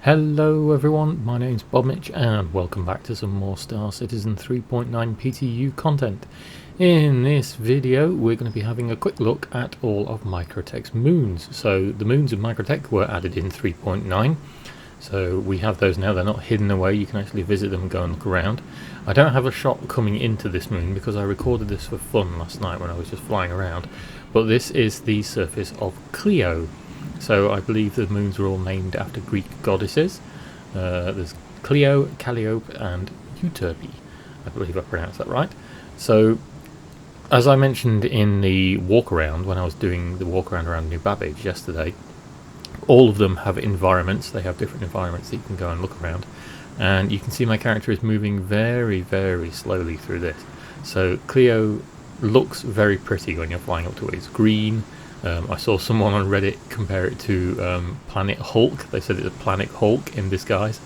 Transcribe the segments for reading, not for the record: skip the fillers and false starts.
Hello everyone, my name's Bobmich and welcome back to some more Star Citizen 3.9 PTU content. In this video we're going to be having a quick look at all of MicroTech's moons. So the moons of MicroTech were added in 3.9, so we have those now. They're not hidden away, you can actually visit them and go and look around. I don't have a shot coming into this moon because I recorded this for fun last night when I was just flying around, but this is the surface of Clio. So I believe the moons are all named after Greek goddesses. There's Clio, Calliope and Utopia. I believe I pronounced that right. So as I mentioned in the walk around, when I was doing the walk around New Bobmich yesterday, all of them have environments. They have different environments that you can go and look around. And you can see my character is moving very, very slowly through this. So Clio looks very pretty when you're flying up to it. It's green. I saw someone on Reddit compare it to Planet Hulk. They said it's a Planet Hulk in disguise.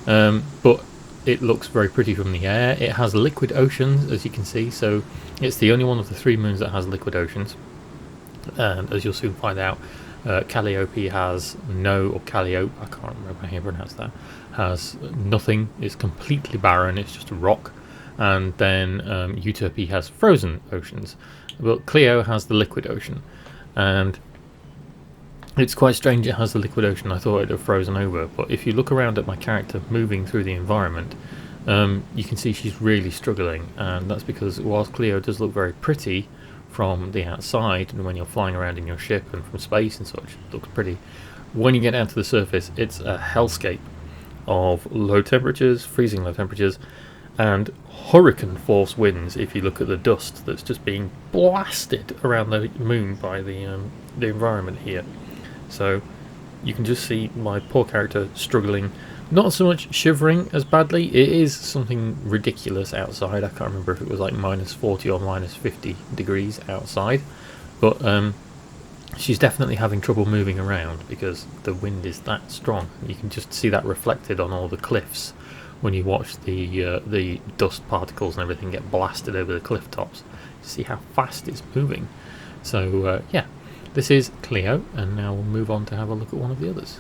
But it looks very pretty from the air. It has liquid oceans, as you can see, so it's the only one of the three moons that has liquid oceans. And as you'll soon find out, Calliope has no, or Calliope, I can't remember how you pronounce that, has nothing. It's completely barren, it's just a rock. And then Utopia has frozen oceans. But Clio has the liquid ocean. And it's quite strange it has the liquid ocean. I thought it'd have frozen over, but if you look around at my character moving through the environment, you can see she's really struggling, and that's because whilst Clio does look very pretty from the outside and when you're flying around in your ship and from space and such, it looks pretty. When you get down to the surface, it's a hellscape of low temperatures, freezing low temperatures, and hurricane force winds. If you look at the dust that's just being blasted around the moon by the environment here, so you can just see my poor character struggling. Not so much shivering as badly. It is something ridiculous outside. I can't remember if it was like -40 or -50 degrees outside, but she's definitely having trouble moving around because the wind is that strong. You can just see that reflected on all the cliffs when you watch the dust particles and everything get blasted over the cliff tops. See how fast it's moving. So yeah, this is Clio, and now we'll move on to have a look at one of the others.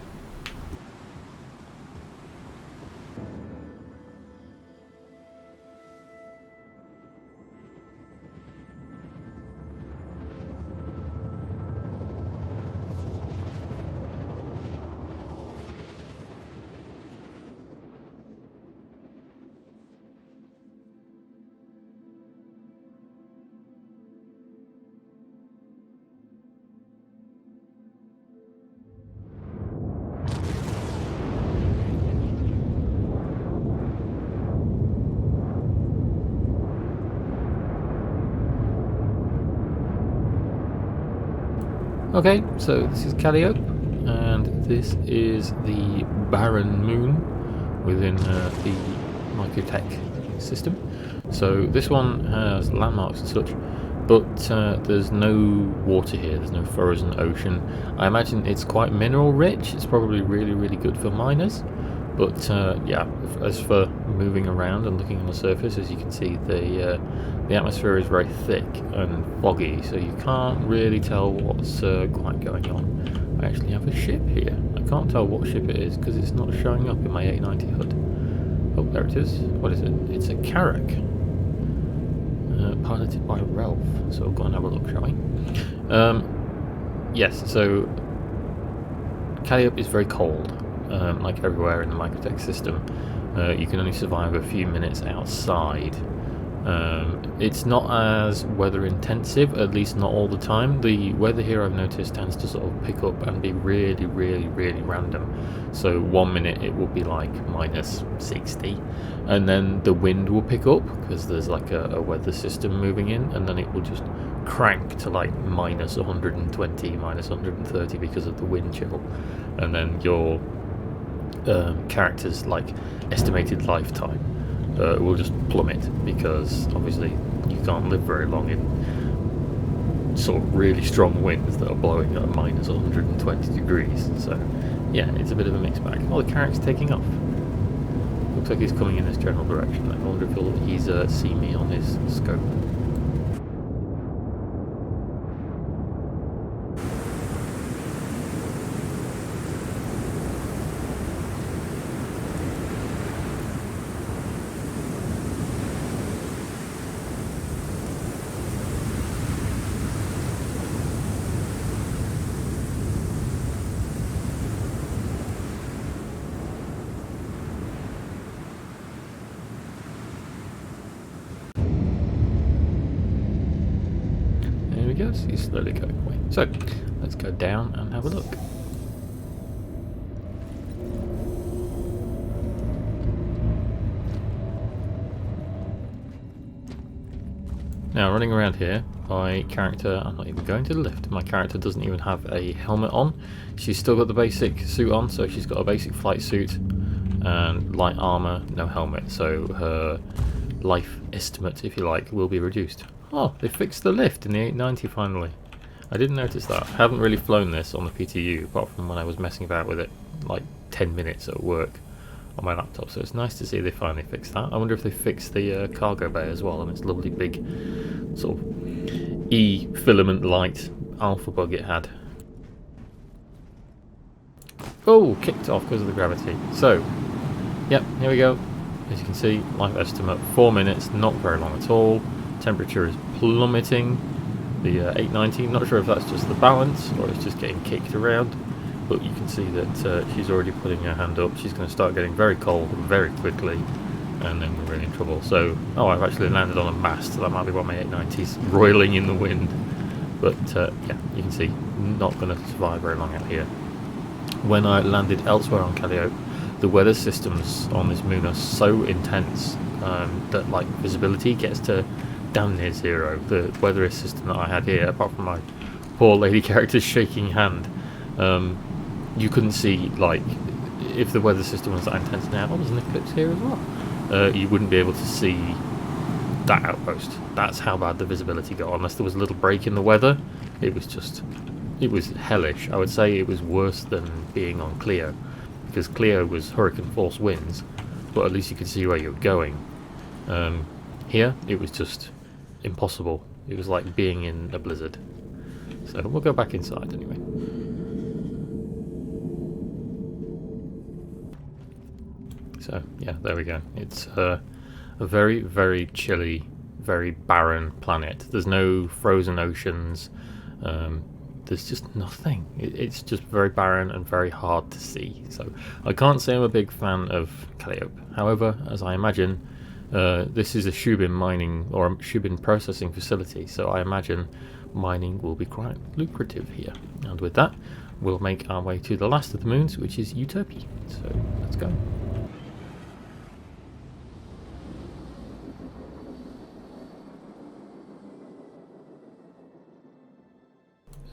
Okay, so this is Calliope, and this is the barren moon within the MicroTech system. So this one has landmarks and such, but there's no water here, there's no frozen ocean. I imagine it's quite mineral rich. It's probably really, really good for miners. But yeah, as for moving around and looking on the surface, as you can see, the atmosphere is very thick and foggy, so you can't really tell what's quite going on. I actually have a ship here. I can't tell what ship it is because it's not showing up in my 890 HUD. Oh, there it is. What is it? It's a Carrack, piloted by Ralph. So we'll go and have a look, shall we? Yes, so Calliope is very cold. Like everywhere in the MicroTech system, you can only survive a few minutes outside. It's not as weather intensive, at least not all the time. The weather here, I've noticed, tends to sort of pick up and be really, really, really random. So 1 minute it will be like -60, and then the wind will pick up because there's like a weather system moving in, and then it will just crank to like -120, -130 because of the wind chill, and then your character's like estimated lifetime will just plummet because obviously you can't live very long in sort of really strong winds that are blowing at -120 degrees. So yeah, it's a bit of a mixed bag. Oh, the Carrack's taking off. Looks like he's coming in this general direction. I wonder if he's see me on his scope. goes. He's slowly going away. So, let's go down and have a look. Now, running around here, my character, I'm not even going to the lift, my character doesn't even have a helmet on. She's still got the basic suit on, so she's got a basic flight suit and light armor, no helmet, so her life estimate, if you like, will be reduced. Oh, they fixed the lift in the 890 finally. I didn't notice that. I haven't really flown this on the PTU, apart from when I was messing about with it like 10 minutes at work on my laptop, so it's nice to see they finally fixed that. I wonder if they fixed the cargo bay as well, and its lovely big sort of E-filament light alpha bug it had. Oh, kicked off because of the gravity. So, yep, here we go. As you can see, life estimate 4 minutes, not very long at all. Temperature is plummeting. The 890, not sure if that's just the balance or it's just getting kicked around, but you can see that she's already putting her hand up. She's going to start getting very cold very quickly, and then we're really in trouble. So, oh, I've actually landed on a mast, so that might be why my 890's roiling in the wind. But yeah, you can see, not going to survive very long out here. When I landed elsewhere on Calliope, the weather systems on this moon are so intense that like visibility gets to damn near zero. The weather system that I had here, apart from my poor lady character's shaking hand, you couldn't see, like, if the weather system was that intense now. Oh, there's an eclipse here as well. You wouldn't be able to see that outpost. That's how bad the visibility got. Unless there was a little break in the weather, it was hellish. I would say it was worse than being on Clio, because Clio was hurricane force winds, but at least you could see where you were going. Here, it was just impossible. It was like being in a blizzard. So we'll go back inside anyway. So yeah, there we go. It's a very, very chilly, very barren planet. There's no frozen oceans. There's just nothing. It's just very barren and very hard to see. So I can't say I'm a big fan of Calliope. However, as I imagine, this is a Shubin mining or a Shubin processing facility, so I imagine mining will be quite lucrative here. And with that, we'll make our way to the last of the moons, which is Utopia. So let's go.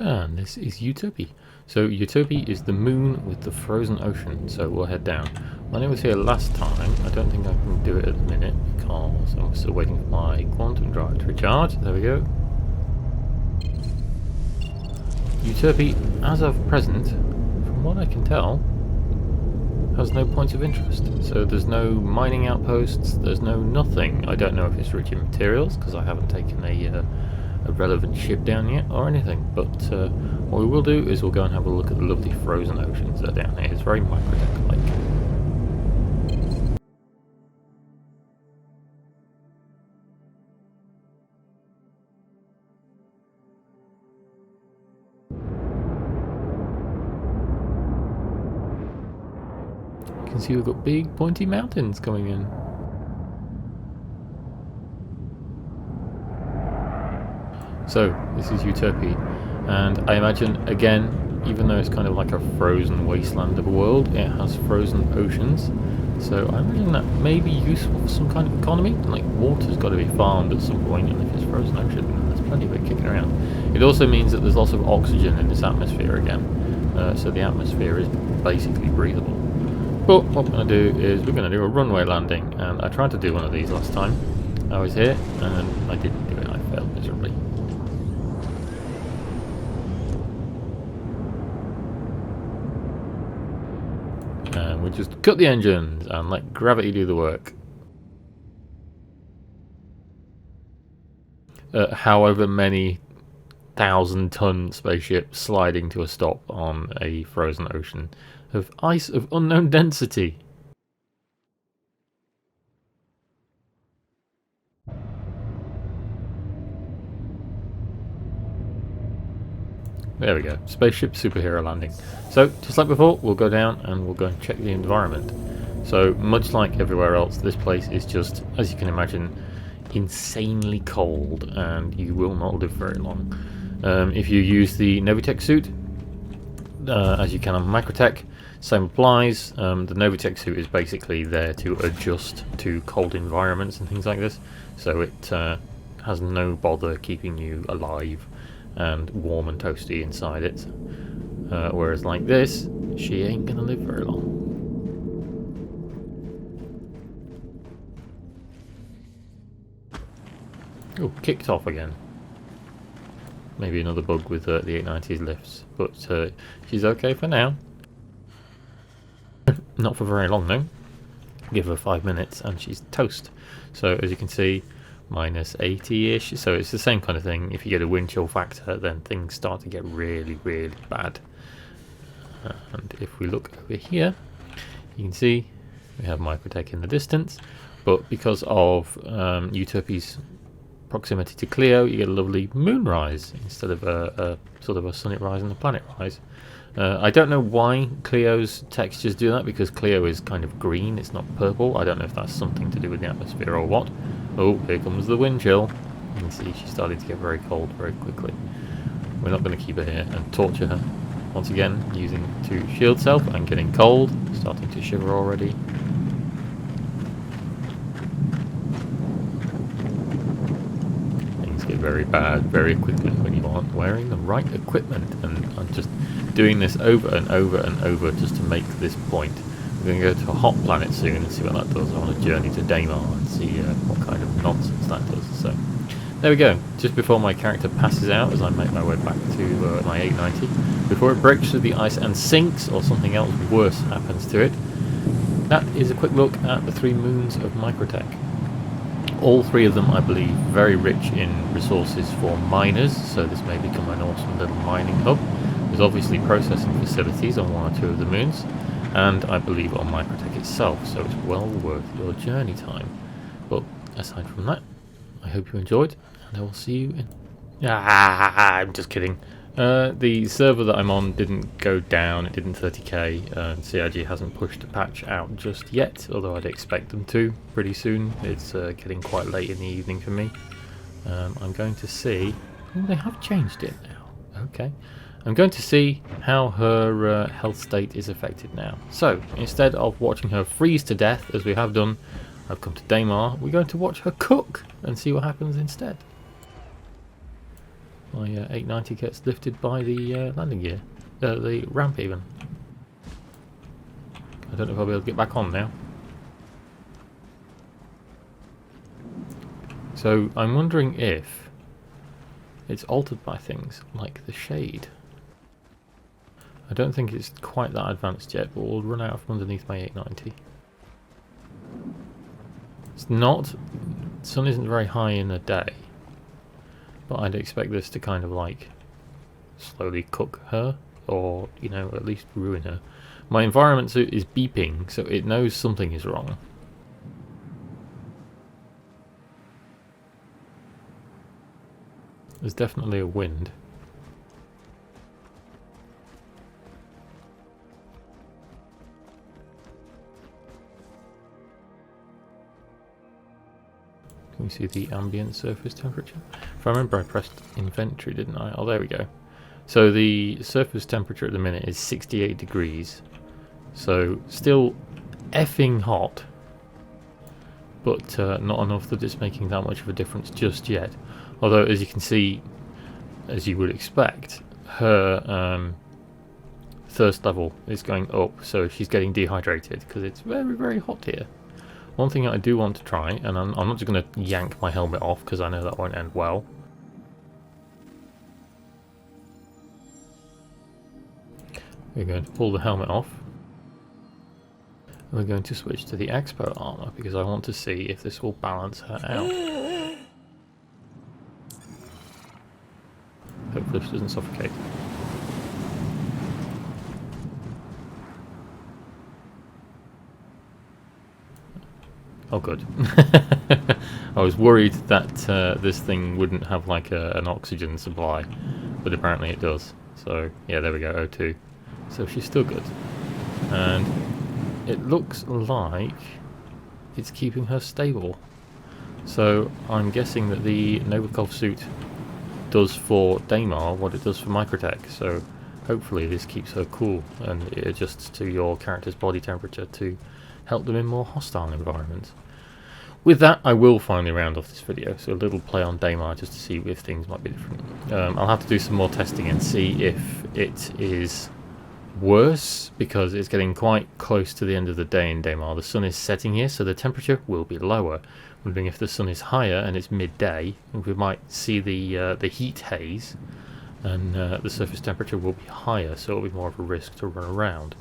And this is Utopia. So Utopia is the moon with the frozen ocean, so we'll head down. When I was here last time, I don't think I can do it at the minute because I'm still waiting for my quantum drive to recharge. There we go. Utopia, as of present, from what I can tell, has no points of interest. So there's no mining outposts, there's no nothing. I don't know if it's rich in materials because I haven't taken a relevant ship down yet or anything, but what we will do is we'll go and have a look at the lovely frozen oceans that are down here. It's very MicroTech like. You can see we've got big pointy mountains coming in. So, this is Utopia, and I imagine, again, even though it's kind of like a frozen wasteland of a world, it has frozen oceans, so I imagine that may be useful for some kind of economy. Like, water's got to be farmed at some point, and if it's frozen ocean, there's plenty of it kicking around. It also means that there's lots of oxygen in this atmosphere again, so the atmosphere is basically breathable. But what we're going to do is we're going to do a runway landing, and I tried to do one of these last time I was here, and I didn't do it. I failed miserably. And we just cut the engines and let gravity do the work. However many 1,000-ton spaceship sliding to a stop on a frozen ocean of ice of unknown density. There we go, spaceship superhero landing. So, just like before, we'll go down and we'll go and check the environment. So, much like everywhere else, this place is just, as you can imagine, insanely cold, and you will not live very long. If you use the MicroTech suit, as you can on MicroTech, same applies. The MicroTech suit is basically there to adjust to cold environments and things like this, so it has no bother keeping you alive and warm and toasty inside it. Whereas like this, she ain't gonna live very long. Oh, kicked off again. Maybe another bug with the 890's lifts, but she's okay for now. Not for very long though. Give her 5 minutes and she's toast. So as you can see, minus 80-ish, so it's the same kind of thing. If you get a wind chill factor, then things start to get really, really bad. And if we look over here, you can see we have MicroTech in the distance, but because of Utopia's proximity to Clio, you get a lovely moonrise instead of a sort of a sunset rise and a planet rise. I don't know why Clio's textures do that, because Clio is kind of green, it's not purple. I don't know if that's something to do with the atmosphere or what. Oh, here comes the wind chill. You can see she's starting to get very cold very quickly. We're not going to keep her here and torture her. Once again, using to shield self and getting cold, starting to shiver already. Things get very bad very quickly when you aren't wearing the right equipment, and I'm just doing this over and over and over just to make this point. We're going to go to a hot planet soon and see what that does. I want to journey to Daymar and see what kind of nonsense that does. So there we go, just before my character passes out as I make my way back to my 890, before it breaks through the ice and sinks or something else worse happens to it. That is a quick look at the 3 moons of MicroTech. All 3 of them, I believe, very rich in resources for miners, so this may become an awesome little mining hub. There's obviously processing facilities on 1 or 2 of the moons, and I believe on MicroTech itself, so it's well worth your journey time. But aside from that, I hope you enjoyed, and I will see you in... I'm just kidding. The server that I'm on didn't go down, it didn't 30k, and CIG hasn't pushed a patch out just yet, although I'd expect them to pretty soon. It's getting quite late in the evening for me. I'm going to see... Oh, they have changed it now. Okay. I'm going to see how her health state is affected now. So, instead of watching her freeze to death, as we have done, I've come to Daymar, we're going to watch her cook and see what happens instead. My 890 gets lifted by the landing gear, the ramp even. I don't know if I'll be able to get back on now. So I'm wondering if it's altered by things like the shade. I don't think it's quite that advanced yet, but we'll run out from underneath my 890. It's not, the sun isn't very high in the day, but I'd expect this to kind of like slowly cook her, or, you know, at least ruin her. My environment suit is beeping, so it knows something is wrong. There's definitely a wind. Can we see the ambient surface temperature? If I remember, I pressed inventory, didn't I? Oh, there we go. So the surface temperature at the minute is 68 degrees. So still effing hot, but not enough that it's making that much of a difference just yet. Although, as you can see, as you would expect, her thirst level is going up, so she's getting dehydrated because it's very, very hot here. One thing I do want to try, and I'm not just going to yank my helmet off because I know that won't end well. We're going to pull the helmet off. We're going to switch to the Expo armor because I want to see if this will balance her out. Hopefully she doesn't suffocate. Oh, good. I was worried that this thing wouldn't have like an oxygen supply, but apparently it does. So yeah, there we go, O2. So she's still good, and it looks like it's keeping her stable. So I'm guessing that the Novikov suit does for Daymar what it does for MicroTech. So hopefully this keeps her cool and it adjusts to your character's body temperature to help them in more hostile environments. With that, I will finally round off this video, so a little play on Daymar just to see if things might be different. I'll have to do some more testing and see if it is worse, because it's getting quite close to the end of the day in Daymar. The sun is setting here, so the temperature will be lower. Wondering if the sun is higher and it's midday, we might see the heat haze, and the surface temperature will be higher, so it'll be more of a risk to run around.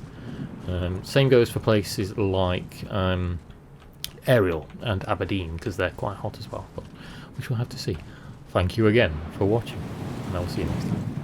Same goes for places like Ariel and Aberdeen, because they're quite hot as well, but we shall have to see. Thank you again for watching, and I will see you next time.